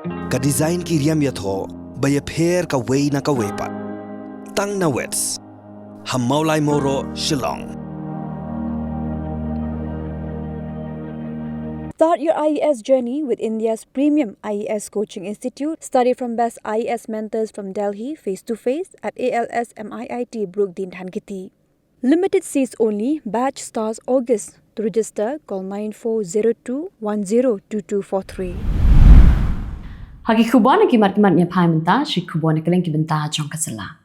Ka design ki riam yatho baya pher ka wei na ka wepat. Tang na wets. Ham maulai moro Shillong. Start your IES journey with India's premium IES coaching institute. Study from best IES mentors from Delhi face-to-face at ALS MIIT Brookdin Dhankiti. Limited seats only. Batch starts August. To register, call 9402102243. Hagi Khubor ki markimat nya phai menta shi Khubor Kylleng ki benta jong kasala.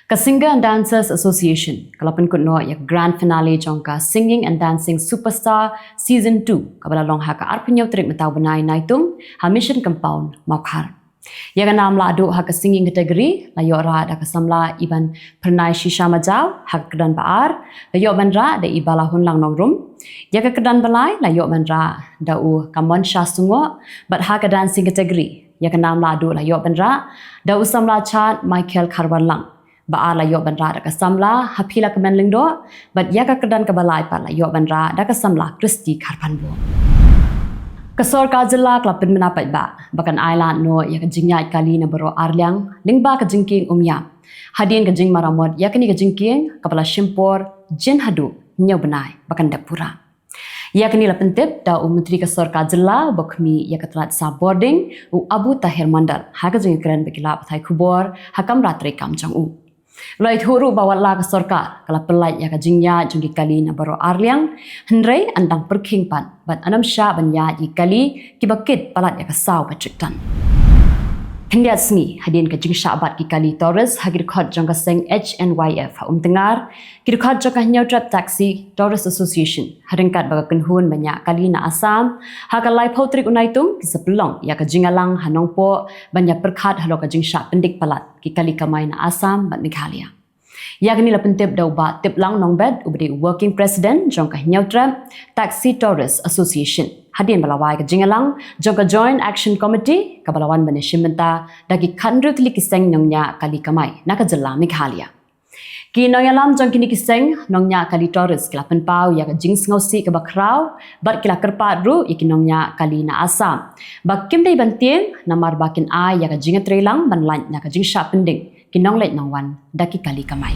Ka Singer and Dancers Association kalapan kut no yak grand finale jong ka Singing and Dancing Superstar Season 2 kabala long ha ka arpinyo trik metaw benai Naitung ha mission compound Maukhar. Yaga nam la adu ha ka singing category la yo ra da ka samla iban pernai shisha majaw ha ka kedan baar la yo ban ra da ibala hun lang nong rum. Yaga kedan balai la yo ban ra da u kamon sha sungo but ha ka dancing category yaga nam la adu la yo ban ra da u samla chat Michael Karwan lang. Ba la yo ban ra da ka samla hapila ka menling do but yaga kedan ka balai pa la yo ban ra da ka samla Kristi Karpan bo. Kasor ka Jylla klapin menapat ba bakan island no ya ka jingyai kali na baro arliang lingba ka jingking umya hadien ka jing maramot ya kani ka jingking kapala shimpor jin hadu nyaw benai bakan dapura ya kani lapin tip da menteri kasor ka Jylla bokmi ya ka trat sa boarding u Abu Tahir Mandal ha ka jing kran bekila Pyrthei Khubor hakam ratri kam jang u Lai thuru bawala ka sarkar kala pelai ya ka jingya jungki kali na baro arliang hendrai andang perking pan bat anam sha banya di kali ki bakit palat ya ka saw patrick tan Kendiat sni hadin ka jing sha bat ki kali Taurus hagir khot jong ka seng HNYF tengar ki khot jong ka nyau trap taxi Taurus Association haringkat baga kenhun banyak kali na Assam ha ka lai pautrik Naitung ki sepelong ya ka jingalang hanong po banyak perkhat halo ka jing sha pendik palat ki kali kamai na Assam bat Meghalaya ya kini la pentip dau ba tip lang nong bed ubdi working president jong ka nyau trap taxi Taurus Association hadin balawai ka jingalang jong ka joint action committee ka balawan bane shimenta dagi khandru kli kiseng nongnya kali kamai na ka Jylla Meghalaya ki noyalam jong kini kiseng nongnya kali Taurus kelapan pau ya ka jing sngosi ka bakrau bat kila kerpat ru ikinongnya kali na Assam bakim dei bantieng namar bakin ai ya ka jinga trelang ban lan na ka jing sha pending kinong let nongwan daki kali kamai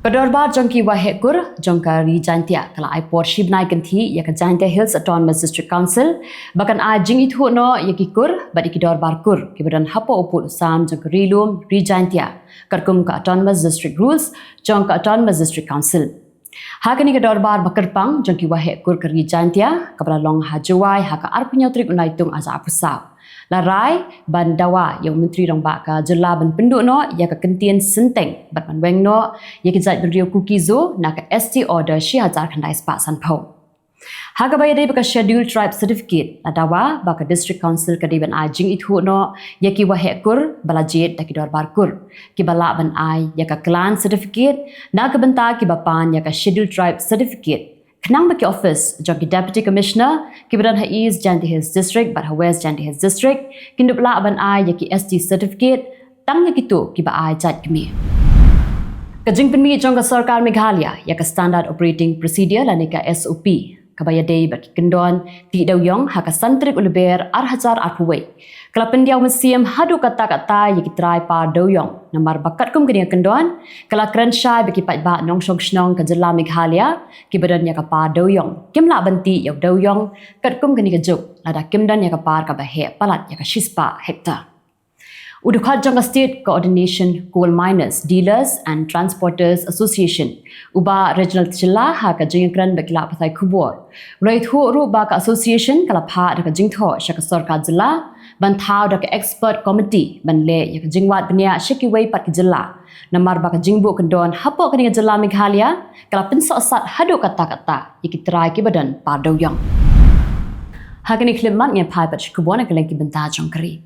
Kadorbar jongki wahekur jongka ri jantia kala ai por shibnai kanthi ya ka Jantia Hills Autonomous District Council bakan a jing ithu no yakikur bad ikidorbar kur kibadan hapo upul sam jongka rilum ri jantia karkum ka Autonomous District Rules jongka Autonomous District Council Hakani kadorbar bakarpang jongki wahekur ka ri jantia kabala long hajuai haka arpunyo trik Naitung aza apusau Larai ban dawa yang menteri rong ba ka Jylla ban penduk no ya ka kentien senteng bat ban weng no ya ki zat brio kukizo na ka ST order 6000 khandai spa san pho ha ka bai dei ba ka scheduled tribe certificate la dawa ba ka district council ka dei ban ai jing ithu no ya ki wa hekur balajet da ki dor bar kur ki bala ban ai ya ka clan certificate na ka benta ki bapan ya ka scheduled tribe certificate Kenang baki office jongki deputy commissioner kibadan ha East Jantia Hills district but ha West Jantia Hills district kindupla ban ai yaki ST certificate tang yaki tu kiba ai jat kemi kajing penmi jongka sarkar Meghalaya yaka standard operating procedure la nika SOP kabaya dei baki kendon ti dawyong ha ka santrik ulber arhajar arhuwei kalapen dia museum hadu kata-kata yaki try par dawyong namar bakat kum kenia kendon kala krenshai baki pat ba nong shong shnong ka Jylla Meghalaya ki badan ya ka par dawyong kimla banti yaw dawyong kat kum kenia juk lada kimdan ya ka par ka bahe palat ya ka shispa hektar Udukhat Jongka State Coordination Coal Miners, Dealers and Transporters Association Uba Regional Jylla ha ka jingkran bekila Pyrthei Khubor Right hu ru ba ka association kala pha da ka jingtho shaka sarkar Jylla ban thau da ka expert committee ban le ya ka jingwat bnia shiki wei pat ki Jylla namar ba ka jingbu kendon hapo ka ni Jylla Meghalaya kala pinso sat hadu kata-kata ikitrai ki badan par dawyong ha ka ni khlimmat nge phai pat Khubor Kylleng ki benta jongkari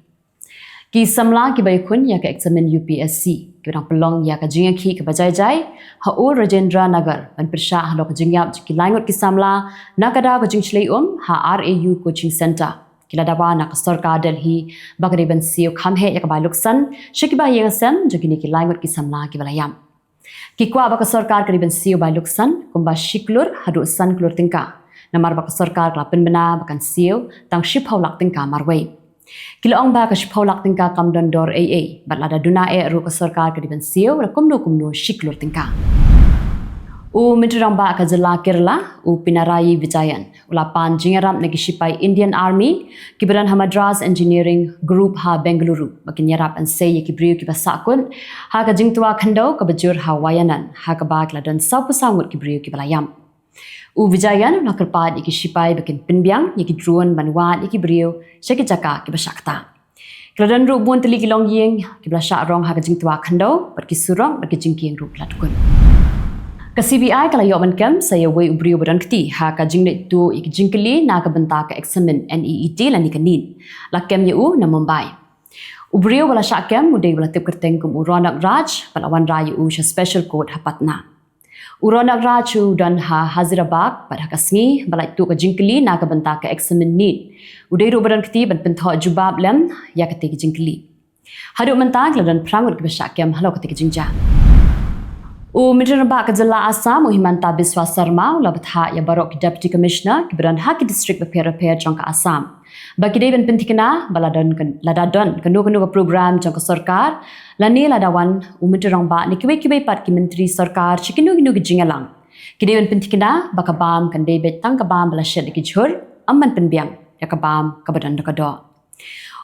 Ki samla ki bai kun ya ka examen UPSC ki rang pelong ya ka jingya ki ka bajai-jai ha ul Rajendra Nagar ban persha ha lok jingyap ki langot ki samla nakada ka jingchlei ha RAU coaching center kila dawa na ka sarkar Delhi bagri ban siu khamhe ya ka bai luksan shikiba yang sen jogini ki langot ki samla ki balayam ki kwa ba ka sarkar kariban siu bai luksan kumba shiklur hadu san klur tingka namar ba ka sarkar klapen bena bakan siu tang ship haulak tingka marwei Kylleng ba ka shpolak tingka kamdon dor AA batlada duna ru ka sarkar ka diban siu la kumno shiklur tingka. Menteri Ramba ka Jylla Kerala Pinarayi Vijayan ulapan jingaram nagisipai Indian Army kibaran Madras Engineering Group ha Bengaluru makin yarap an say kibriu kibasakun ha ka jingtua khandau ka bajur ha wayanan ha ka bak ladan saupusangut kibriu kibalayam Vijayan nakarpad ikisipai bakin pinbiang drone banwan ikibriu syakijaka kibasakta Kladan ru bun teli kilong yeng kiblasyak rong ha ka jingtua khandau berkisurong berkijingking ru platkun Ka CBI kalayo man kem saya wei ubriu badan kti ha ka jingnet tu ik jingkeli na ka benta ka examen NEET lani kanin la kem yu na Mumbai ubriu bala syak kem mudai bala tip kerteng kum uronak raj palawan rayu sha special court ha Patna uronak raj dan ha Hazirabad pada ka sngi bala tu ka jingkeli na ka benta ka examen NEET udai ru badan kti ban pentho jubab lem ya ka te jingkeli hadu mentang ladan prangut ka syak kem halo ka te jingja Menteri Ramba ka Jylla Assam Himanta Biswa Sarma labatha ya barok Deputy Commissioner kibaran haki district repair jangka Assam. Bagi dia ben pentikna baladon ladadon kanu ka program jangka sarkar lani ladawan Menteri Ramba ni kiwe pat ki menteri sarkar chikinu ki jingalang. Kide ben pentikna bakabam kan debet tang kabam bala shed ki jhur amman penbiang ya kabam kabadan ka do.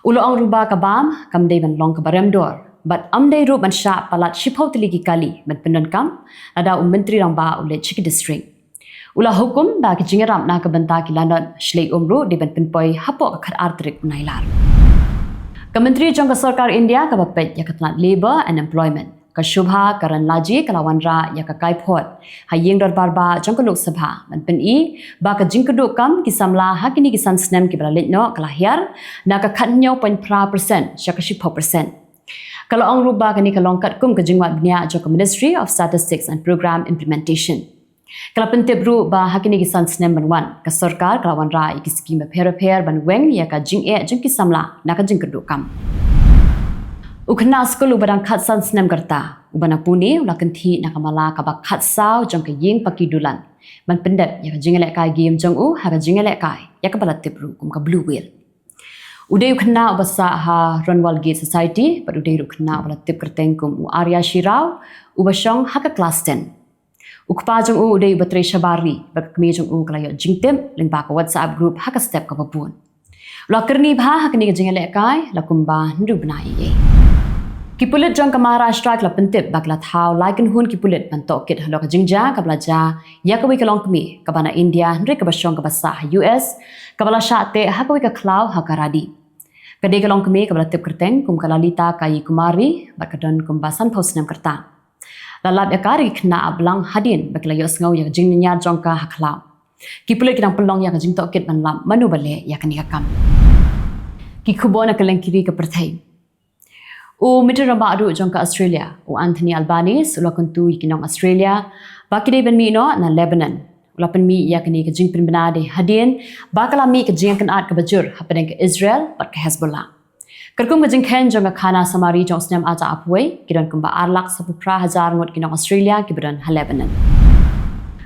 Ulo ang ruba kabam kam dei ben long ka baremdor. But amday ru ban sya palat shipau teligi kali ban pendankam ada Menteri Ramba ule Chiki district. Ula hukum ba ki jingaram na ka benta ki landan shlei umru di ban penpoi hapo ka khat artrik nailar. Ka Menteri jangka sarkar India ka bapet ya katnat labor and employment. Ka Shubha karan laji kalawan ra ya ka kaipot. Hayeng dor barba jangka lok sabha ban peni ba ka jingkeduk kam ki samla hakini ki san snem ki balalit no kalahiar na ka khat 0.5% sya ka 10%. Kalau ang ruba kani kalongkat kum ke jingwat bnia jo Ministry of Statistics and Program Implementation. Kalau pentip ru ba hakini kisan snem banwan ka sarkar kalawan ra iki skim repair banweng ya ka jing kisamla na ka jing kedukam. Ukna skulu badang khat san snem karta ubana puni ulakan thi na kamala ka ba khat saw jong ka ying pakidulan. Ban pendep ya ka jingelek kai game jong ha ka jingelek kai ya ka balatip ru kum ka blue whale. Udai kena basa ha Runwal Gate Society, but udai kena bala tip kerteng kum Arya Shirau, ubasong ha ka class 10. Ukpa jong udai batre shabari, but kami jong kalayo jingtem ling ba ka WhatsApp group ha ka step ka babun. Lo kerni bha ha kini ka jingelek kai la kumba ndu banai ye. Kipulit jong ka Maharashtra la pentip bakla thau laiken hun kipulit bantok kit halo ka jingja ka blaja ya ka wi ka long kami ka bana India ndre ka basong ka basa US ka bala shate ha ka wi ka cloud ha ka radi. Kadai kalong kami kabla tip kerteng kum kalalita kai kumari bakadon kum basan posnam kerta. Lalap yakari kena ablang hadin baklayo sngau ya jingnya jongka haklau. Kipulit kinang pelong ya jing tokit ban lam manu bale ya kani kakam. Ki Khubor na Kylleng kiri ka Pyrthei. Menteri Ramba adu jongka Australia Anthony Albanese ulakuntu ikinong Australia bakide ben mi no na Lebanon. Ulapan mi ya kini ke jing penbena de hadin bakala mi ke jing kan at ke bajur hapen ke Israel pat ke Hezbollah kerkum ke jing khen jong khana samari jong snam aja apwe kidan kumba arlak 10,000 ngot kinong Australia ki badan Lebanon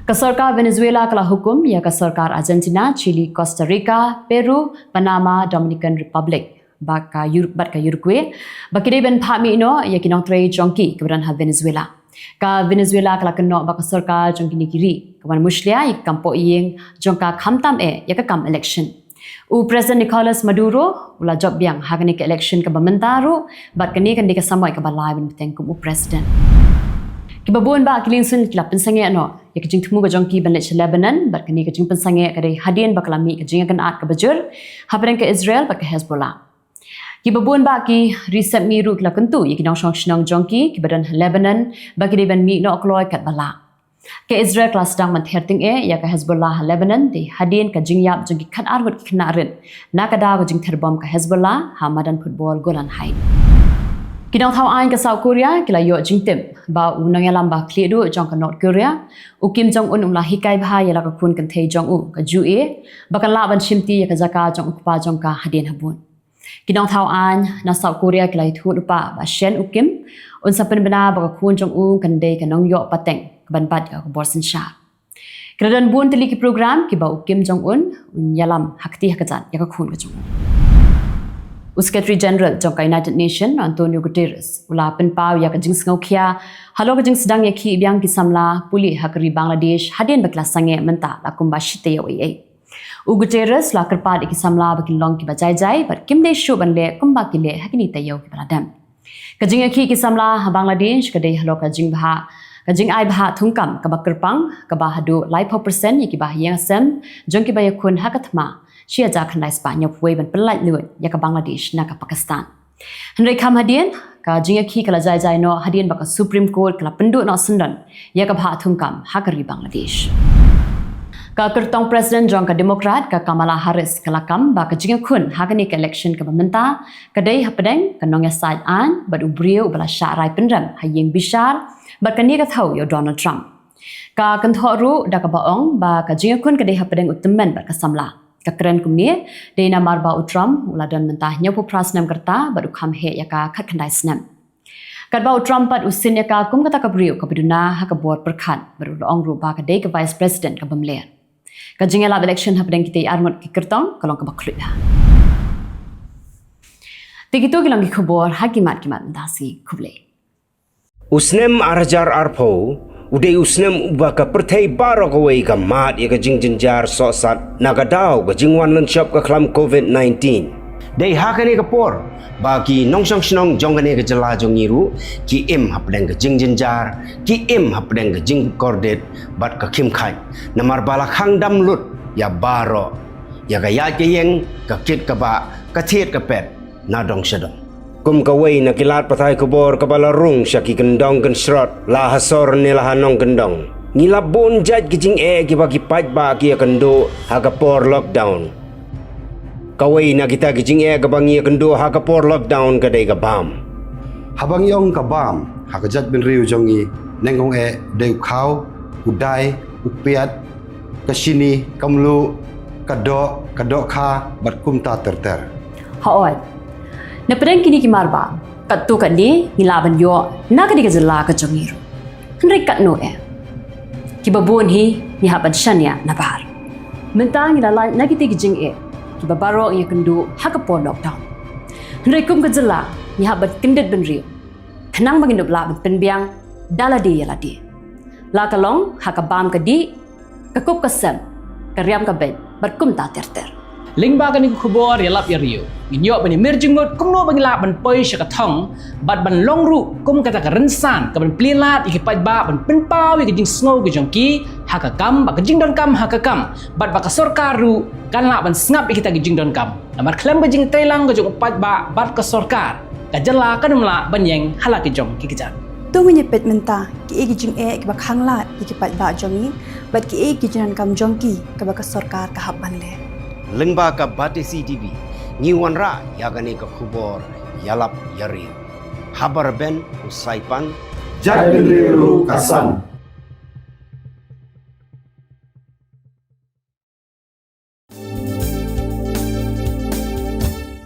ka sarkar Venezuela kala hukum ya ka sarkar Argentina Chile Costa Rica Peru Panama Dominican Republic baka Uruguay bakide ben phami no ya kinong trade jongki ke badan Venezuela ka Venezuela kala kenok baka sarkar jong kini kiri kawan muslia ik kampo iyeng jong ka khamtam ya ka kam election President Nicolas Maduro ula job biang hagani ka election ka bamentaru bat kani kan dika samoi ka balai ben beteng kum president kibabun ba kilinsun kila pensange no ya ka jing thumu ka jong ki ban lech Lebanon bat kani ka jing pensange ka dei hadien bakala mi ka jing kan at ka bajur hapen ka Israel ba ka Hezbollah Kibabun ba ki recep miru kila kentu ikinong shnong jongki ki badan Lebanon bagi deban mi no kloy kat bala. Ke Israel kelas sedang mentherting ya ka Hezbollah Lebanon di hadin ka jingyap jongki khat arwat ki knarin nakada ka jing terbom ka Hezbollah hamadan football Golan Heights. Kinong thau ain ka South Korea kila yo jingtem ba unang yalam ba kli du jong ka North Korea u Kim Jong Un umla hikai bha yala ka kun kan thei jong u ka ju bakan la ban shimti ya ka zaka jong ukpa jong ka hadin habun. Kinong thau an na South Korea kilai thu lupa ba shen ukim un sa penbena ba kun jong un kan dei kanong yo pateng ban pat ka borsen sha kradan bun teli ki program ki ba ukim jong un yalam hakti hakatan ya ka kun ka jong Secretary General jongka United Nations Antonio Guterres ula penpau ya kajing sengaukia halo kajing sedang ya ki biang kisamla pulih hakri Bangladesh hadin baklas sange menta lakum bashite ya wei. Guterres la kerpa di kisamla bakin long ki bajai-jai bat kim de shu banle kumba kile hakini tayau ki baladam. Kajing ya ki kisamla Bangladesh kadai halo kajing ai baha thungkam kabak kerpang kabah hadu lai 4% ya ki bah yang sem jongki bayakun hakatma Shia Jakhandai Spanyol Weban Pelait Luan Yaka Bangladesh Naka Pakistan. Henry Kam Hadian Ka Jingaki Kala Jai no Hadian Baka Supreme Court Kala Penduk no Sundan Yaka Bha Thungkam Hakari Bangladesh. Ka Kertong President Jongka Demokrat Ka Kamala Harris Kala Kam Baka Jingakun Hagani Ka Election Ka Pementa Kadai Hapadeng Kanongya Side An Bad Ubriu Bala Syarai Pendram Haying Bishar Bad Kaniga Thau Yo Donald Trump. Ka Kenthoru Daka Baong Baka Jingakun Kadai Hapadeng Utemen Bad Kasamla. Kakeren kumni dena marba utram uladan mentahnya pu prasnam kerta baru kamhe yaka khatkhandai snam kadba utram pat usin yaka kum kata kabriu kabiduna hakabor perkhan baru long ru ba kadai ke vice president ka bamler kajingela election hapdeng kita armut ki kertong kalong ka bakluya tigitu gilang ki khubor hakimat dasi khuble usnem arjar arpo Uday usnem ubah ka Pyrthei baro ka way ka mat ya ka jing jinjar sosat nagadaw ka jingwan lan shop ka klam COVID-19. Day hakani ka por bagi nongsong sinong jongani ka Jylla jongiru ki im hapdeng ka jing jinjar ki im hapdeng ka jing kordet bat ka kim khai namar bala khang dam lut ya baro ya ka ya yeng ka kit ka ba ka thiet ka pet na dong shadong. Kum kawai na kilat Pyrthei Khubor kabala rung syaki kendong ken srot la hasor ni la hanong kendong ngilabun jaj kijing ki bagi paj ba ki kendo hagapor lockdown kawai na kita kijing kabangi kendo hagapor lockdown kadai kabam habang yong kabam hakajat bin riu jongi nengong deu khau udai upiat kasini kamlu kadok kha batkum ta terter haot na pedang kini ki marba kat tu kat ni ngilaban yo na ka di ka Jylla ka jongiru henry kat no ki babon hi ni haban shanya na bar mentang ngila na ki ti jing ki babaro ya kendu hakapor lockdown henry kum ka Jylla ni haban kendet ben riu thanang bagin dobla ben penbiang daladi yaladi la kalong hakabam ka di ka kop ka sem ka riam ka ben batkum ta terter Lingba kan iku khubor ya lap ya rio. Inyo bani merjingut kumno bagi lap ban poi syakatong bat ban longru kum kata ka rensan ka ban plilat iki paj ba ban penpau iki jing snow ke jongki hakakam ba jing don kam hakakam bat ba ka sorkaru kan la ban snap iki ta jing don kam. Namar klam ka jing tailang ka jong paj ba bat ka sorkar. Ka Jylla kan mla ban yang hala ki jong ki kijan. Tu menyepet mentah ki jing ki ba khangla iki paj ba jongi bat ki jinan kam jongki ka ba ka sorkar ka hapan le. lengba ka batisi TV ngiwan ra yagani ka Khubor yalap yari habar ben usaipan jat bin riu kasan